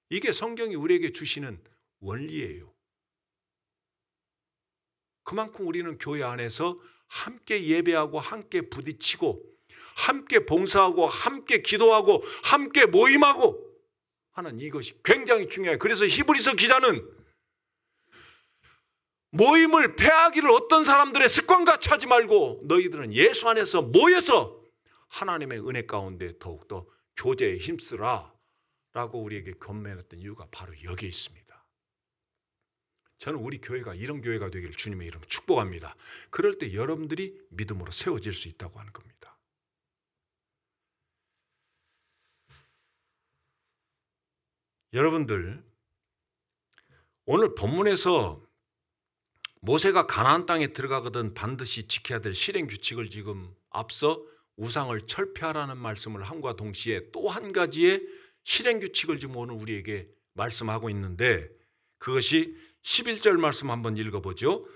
이게 성경이 우리에게 주시는 원리예요. 그만큼 우리는 교회 안에서 함께 예배하고 함께 부딪히고 함께 봉사하고 함께 기도하고 함께 모임하고 하는 이것이 굉장히 중요해요. 그래서 히브리서 기자는 모임을 폐하기를 어떤 사람들의 습관같이 하지 말고 너희들은 예수 안에서 모여서 하나님의 은혜 가운데 더욱더 교제에 힘쓰라 라고 우리에게 권면했던 이유가 바로 여기에 있습니다. 저는 우리 교회가 이런 교회가 되기를 주님의 이름으로 축복합니다. 그럴 때 여러분들이 믿음으로 세워질 수 있다고 하는 겁니다. 여러분들, 오늘 본문에서 모세가 가나안 땅에 들어가거든 반드시 지켜야 될 실행 규칙을 지금 앞서 우상을 철폐하라는 말씀을 함과 동시에 또 한 가지의 실행 규칙을 지금 오늘 우리에게 말씀하고 있는데 그것이 11절 말씀 한번 읽어보죠.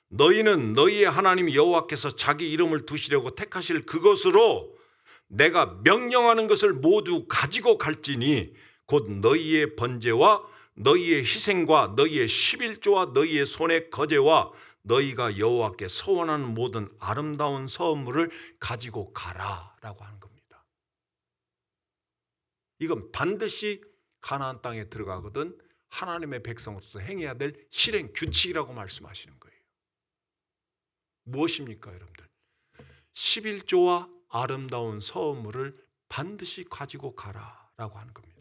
너희는 너희의 하나님 여호와께서 자기 이름을 두시려고 택하실 그것으로 내가 명령하는 것을 모두 가지고 갈지니 곧 너희의 번제와 너희의 희생과 너희의 11조와 너희의 손의 거제와 너희가 여호와께 서원하는 모든 아름다운 서원물을 가지고 가라라고 하는 겁니다. 이건 반드시 가나안 땅에 들어가거든 하나님의 백성으로서 행해야 될 실행 규칙이라고 말씀하시는 거예요. 무엇입니까, 여러분들? 11조와 아름다운 서원물을 반드시 가지고 가라라고 하는 겁니다.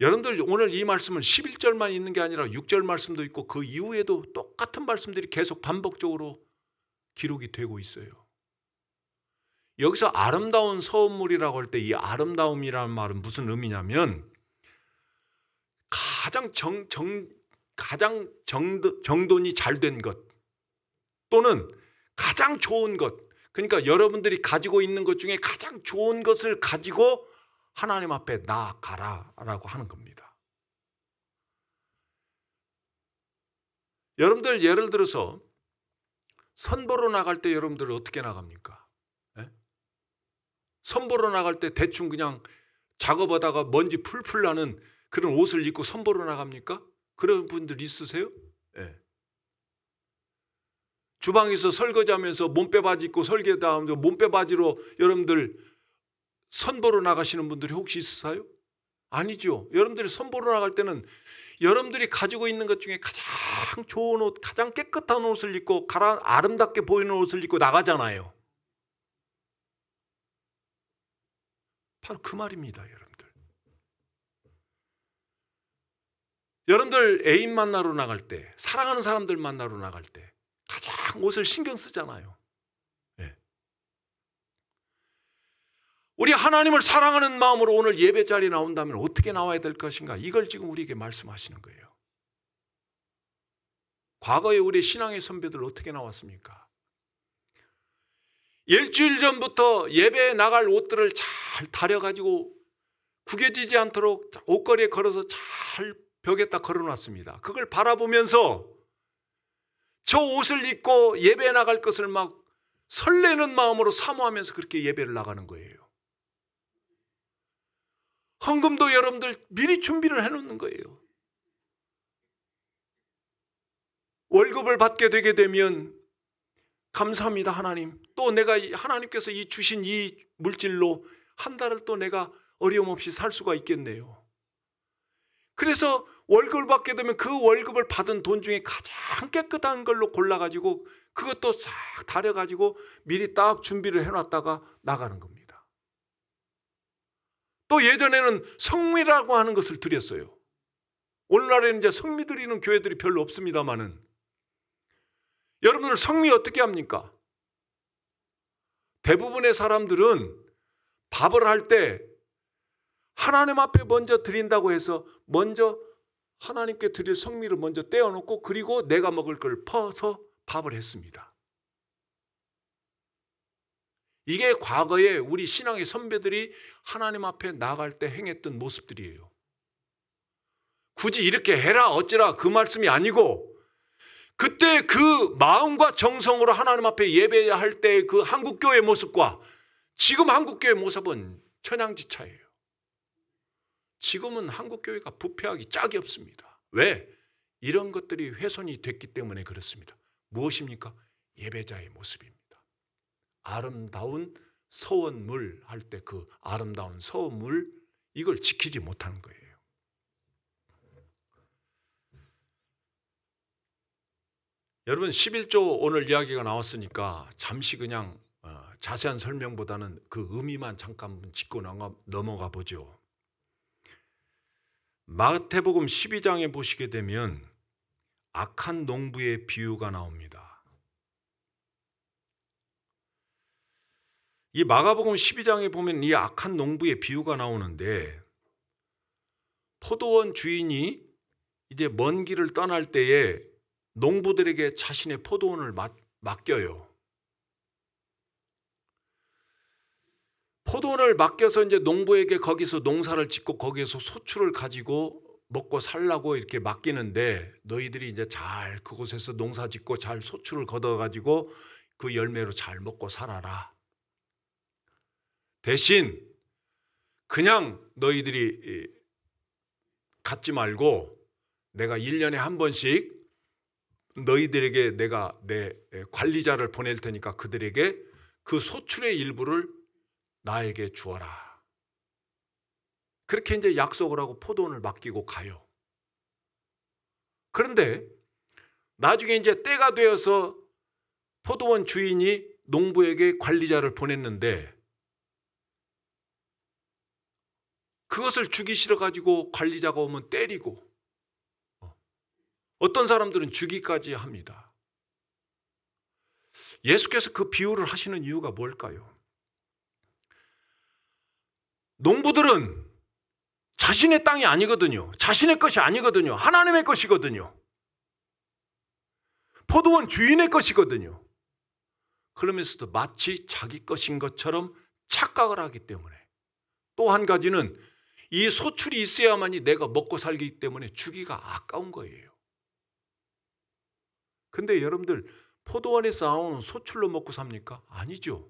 여러분들, 오늘 이 말씀은 11절만 있는 게 아니라 6절 말씀도 있고 그 이후에도 똑같은 말씀들이 계속 반복적으로 기록이 되고 있어요. 여기서 아름다운 서원물이라고 할 때 이 아름다움이라는 말은 무슨 의미냐면 가장 가장 정돈이 잘 된 것 또는 가장 좋은 것, 그러니까 여러분들이 가지고 있는 것 중에 가장 좋은 것을 가지고 하나님 앞에 나아가라라고 하는 겁니다. 여러분들 예를 들어서 선보러 나갈 때 여러분들 어떻게 나갑니까? 예? 선보러 나갈 때 대충 그냥 작업하다가 먼지 풀풀 나는 그런 옷을 입고 선보러 나갑니까? 그런 분들 있으세요? 예. 주방에서 설거지하면서 몸빼바지 입고 설거지하면서 몸빼바지로 여러분들 선보러 나가시는 분들이 혹시 있으세요? 아니죠. 여러분들이 선보러 나갈 때는 여러분들이 가지고 있는 것 중에 가장 좋은 옷, 가장 깨끗한 옷을 입고 아름답게 보이는 옷을 입고 나가잖아요. 바로 그 말입니다, 여러분들. 여러분들 애인 만나러 나갈 때, 사랑하는 사람들 만나러 나갈 때 가장 옷을 신경 쓰잖아요. 네. 우리 하나님을 사랑하는 마음으로 오늘 예배 자리에 나온다면 어떻게 나와야 될 것인가? 이걸 지금 우리에게 말씀하시는 거예요. 과거에 우리 신앙의 선배들 어떻게 나왔습니까? 일주일 전부터 예배에 나갈 옷들을 잘 다려가지고 구겨지지 않도록 옷걸이에 걸어서 잘 벽에다 걸어놨습니다. 그걸 바라보면서 저 옷을 입고 예배에 나갈 것을 막 설레는 마음으로 사모하면서 그렇게 예배를 나가는 거예요. 헌금도 여러분들 미리 준비를 해놓는 거예요. 월급을 받게 되게 되면 감사합니다 하나님. 또 내가 하나님께서 주신 이 물질로 한 달을 또 내가 어려움 없이 살 수가 있겠네요. 그래서 월급을 받게 되면 그 월급을 받은 돈 중에 가장 깨끗한 걸로 골라가지고 그것도 싹 다려가지고 미리 딱 준비를 해놨다가 나가는 겁니다. 또 예전에는 성미라고 하는 것을 드렸어요. 오늘날에는 이제 성미 드리는 교회들이 별로 없습니다만은 여러분들 성미 어떻게 합니까? 대부분의 사람들은 밥을 할 때 하나님 앞에 먼저 드린다고 해서 먼저 하나님께 드릴 성미를 먼저 떼어놓고 그리고 내가 먹을 걸 퍼서 밥을 했습니다. 이게 과거에 우리 신앙의 선배들이 하나님 앞에 나갈 때 행했던 모습들이에요. 굳이 이렇게 해라 어쩌라 그 말씀이 아니고 그때 그 마음과 정성으로 하나님 앞에 예배할 때 그 한국교회 모습과 지금 한국교회 모습은 천양지차예요. 지금은 한국교회가 부패하기 짝이 없습니다. 왜? 이런 것들이 훼손이 됐기 때문에 그렇습니다. 무엇입니까? 예배자의 모습입니다. 아름다운 서원물 할 때 그 아름다운 서원물 이걸 지키지 못하는 거예요. 여러분 11조 오늘 이야기가 나왔으니까 잠시 그냥 자세한 설명보다는 그 의미만 잠깐 짚고 넘어가 보죠. 마태복음 12장에 보시게 되면 악한 농부의 비유가 나옵니다. 이 마가복음 12장에 보면 이 악한 농부의 비유가 나오는데 포도원 주인이 이제 먼 길을 떠날 때에 농부들에게 자신의 포도원을 맡겨요. 포도원을 맡겨서 이제 농부에게 거기서 농사를 짓고 거기에서 소출을 가지고 먹고 살라고 이렇게 맡기는데 너희들이 이제 잘 그곳에서 농사 짓고 잘 소출을 거둬 가지고 그 열매로 잘 먹고 살아라. 대신 그냥 너희들이 갖지 말고 내가 1년에 한 번씩 너희들에게 내가 내 관리자를 보낼 테니까 그들에게 그 소출의 일부를 나에게 주어라. 그렇게 이제 약속을 하고 포도원을 맡기고 가요. 그런데 나중에 이제 때가 되어서 포도원 주인이 농부에게 관리자를 보냈는데 그것을 주기 싫어 가지고 관리자가 오면 때리고 어떤 사람들은 주기까지 합니다. 예수께서 그 비유를 하시는 이유가 뭘까요? 농부들은 자신의 땅이 아니거든요. 자신의 것이 아니거든요. 하나님의 것이거든요. 포도원 주인의 것이거든요. 그러면서도 마치 자기 것인 것처럼 착각을 하기 때문에, 또 한 가지는 이 소출이 있어야만이 내가 먹고 살기 때문에 주기가 아까운 거예요. 근데 여러분들, 포도원에서 나오는 소출로 먹고 삽니까? 아니죠.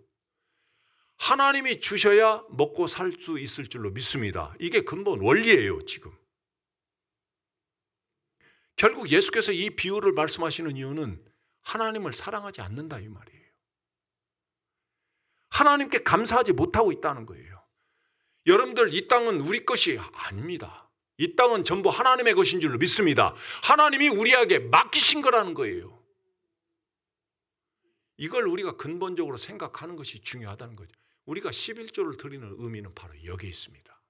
하나님이 주셔야 먹고 살 수 있을 줄로 믿습니다. 이게 근본 원리예요, 지금. 결국 예수께서 이 비유를 말씀하시는 이유는 하나님을 사랑하지 않는다 이 말이에요. 하나님께 감사하지 못하고 있다는 거예요. 여러분들, 이 땅은 우리 것이 아닙니다. 이 땅은 전부 하나님의 것인 줄로 믿습니다. 하나님이 우리에게 맡기신 거라는 거예요. 이걸 우리가 근본적으로 생각하는 것이 중요하다는 거죠. 우리가 11조를 드리는 의미는 바로 여기에 있습니다.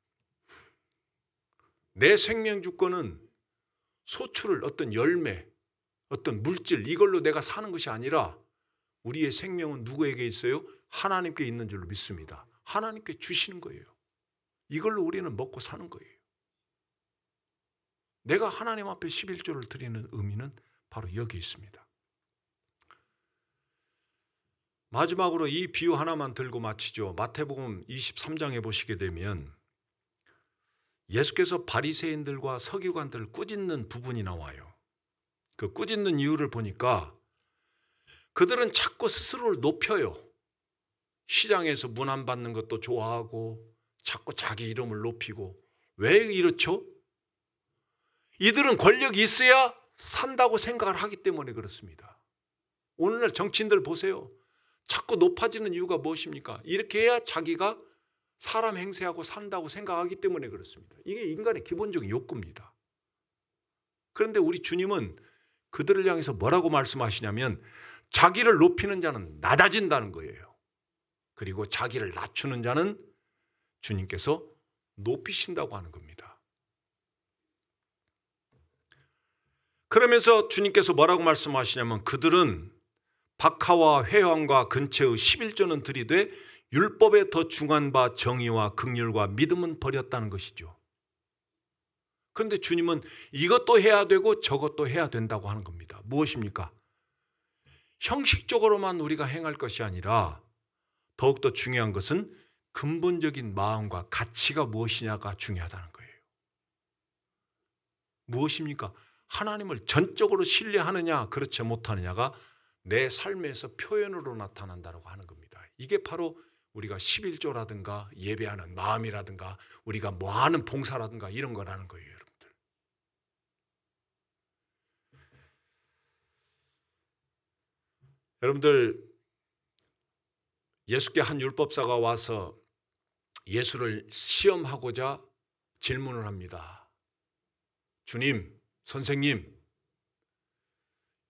내 생명 주권은 소출을, 어떤 열매, 어떤 물질, 이걸로 내가 사는 것이 아니라 우리의 생명은 누구에게 있어요? 하나님께 있는 줄로 믿습니다. 하나님께 주시는 거예요. 이걸로 우리는 먹고 사는 거예요. 내가 하나님 앞에 11조를 드리는 의미는 바로 여기에 있습니다. 마지막으로 이 비유 하나만 들고 마치죠. 마태복음 23장에 보시게 되면 예수께서 바리새인들과 서기관들을 꾸짖는 부분이 나와요. 그 꾸짖는 이유를 보니까 그들은 자꾸 스스로를 높여요. 시장에서 문안 받는 것도 좋아하고 자꾸 자기 이름을 높이고. 왜 이렇죠? 이들은 권력이 있어야 산다고 생각을 하기 때문에 그렇습니다. 오늘날 정치인들 보세요. 자꾸 높아지는 이유가 무엇입니까? 이렇게 해야 자기가 사람 행세하고 산다고 생각하기 때문에 그렇습니다. 이게 인간의 기본적인 욕구입니다. 그런데 우리 주님은 그들을 향해서 뭐라고 말씀하시냐면 자기를 높이는 자는 낮아진다는 거예요. 그리고 자기를 낮추는 자는 주님께서 높이신다고 하는 겁니다. 그러면서 주님께서 뭐라고 말씀하시냐면 그들은 박하와 회왕과 근처의 11조는 들이되 율법에 더 중한 바 정의와 긍휼과 믿음은 버렸다는 것이죠. 그런데 주님은 이것도 해야 되고 저것도 해야 된다고 하는 겁니다. 무엇입니까? 형식적으로만 우리가 행할 것이 아니라 더욱더 중요한 것은 근본적인 마음과 가치가 무엇이냐가 중요하다는 거예요. 무엇입니까? 하나님을 전적으로 신뢰하느냐 그렇지 못하느냐가 내 삶에서 표현으로 나타난다고 하는 겁니다. 이게 바로 우리가 11조라든가 예배하는 마음이라든가 우리가 뭐하는 봉사라든가 이런 거라는 거예요. 여러분들. 여러분들, 예수께 한 율법사가 와서 예수를 시험하고자 질문을 합니다. 주님, 선생님,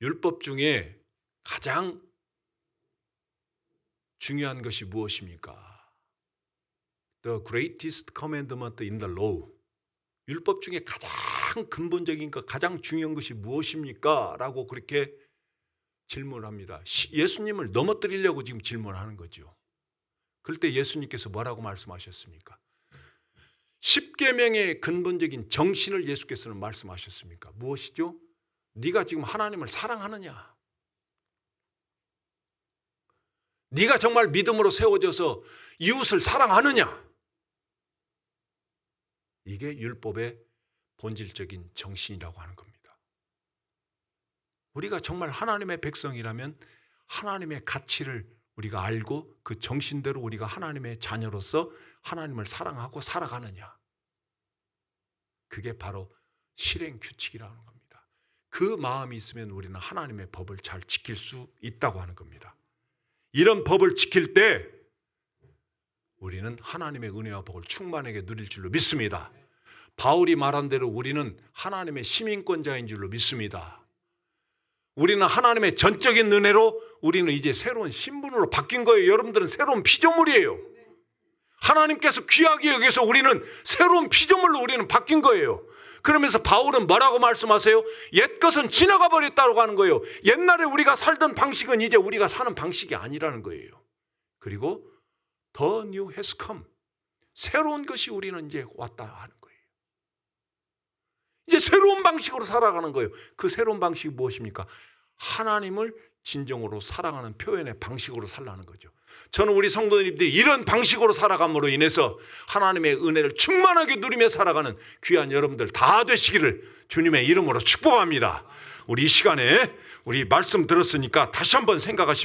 율법 중에 가장 중요한 것이 무엇입니까? The greatest commandment in the law. 율법 중에 가장 근본적인 것, 가장 중요한 것이 무엇입니까? 라고 그렇게 질문을 합니다. 예수님을 넘어뜨리려고 지금 질문하는 거죠. 그럴 때 예수님께서 뭐라고 말씀하셨습니까? 10계명의 근본적인 정신을 예수께서는 말씀하셨습니까? 무엇이죠? 네가 지금 하나님을 사랑하느냐? 네가 정말 믿음으로 세워져서 이웃을 사랑하느냐? 이게 율법의 본질적인 정신이라고 하는 겁니다. 우리가 정말 하나님의 백성이라면 하나님의 가치를 우리가 알고 그 정신대로 우리가 하나님의 자녀로서 하나님을 사랑하고 살아가느냐. 그게 바로 실행 규칙이라는 겁니다. 그 마음이 있으면 우리는 하나님의 법을 잘 지킬 수 있다고 하는 겁니다. 이런 법을 지킬 때 우리는 하나님의 은혜와 복을 충만하게 누릴 줄로 믿습니다. 바울이 말한 대로 우리는 하나님의 시민권자인 줄로 믿습니다. 우리는 하나님의 전적인 은혜로 우리는 이제 새로운 신분으로 바뀐 거예요. 여러분들은 새로운 피조물이에요. 하나님께서 귀하게 여기서 우리는 새로운 피조물로 우리는 바뀐 거예요. 그러면서 바울은 뭐라고 말씀하세요? 옛 것은 지나가 버렸다고 하는 거예요. 옛날에 우리가 살던 방식은 이제 우리가 사는 방식이 아니라는 거예요. 그리고 The new has come. 새로운 것이 우리는 이제 왔다 하는 거예요. 이제 새로운 방식으로 살아가는 거예요. 그 새로운 방식이 무엇입니까? 하나님을 진정으로 사랑하는 표현의 방식으로 살라는 거죠. 저는 우리 성도님들이 이런 방식으로 살아감으로 인해서 하나님의 은혜를 충만하게 누리며 살아가는 귀한 여러분들 다 되시기를 주님의 이름으로 축복합니다. 우리 이 시간에 우리 말씀 들었으니까 다시 한번 생각하십시오.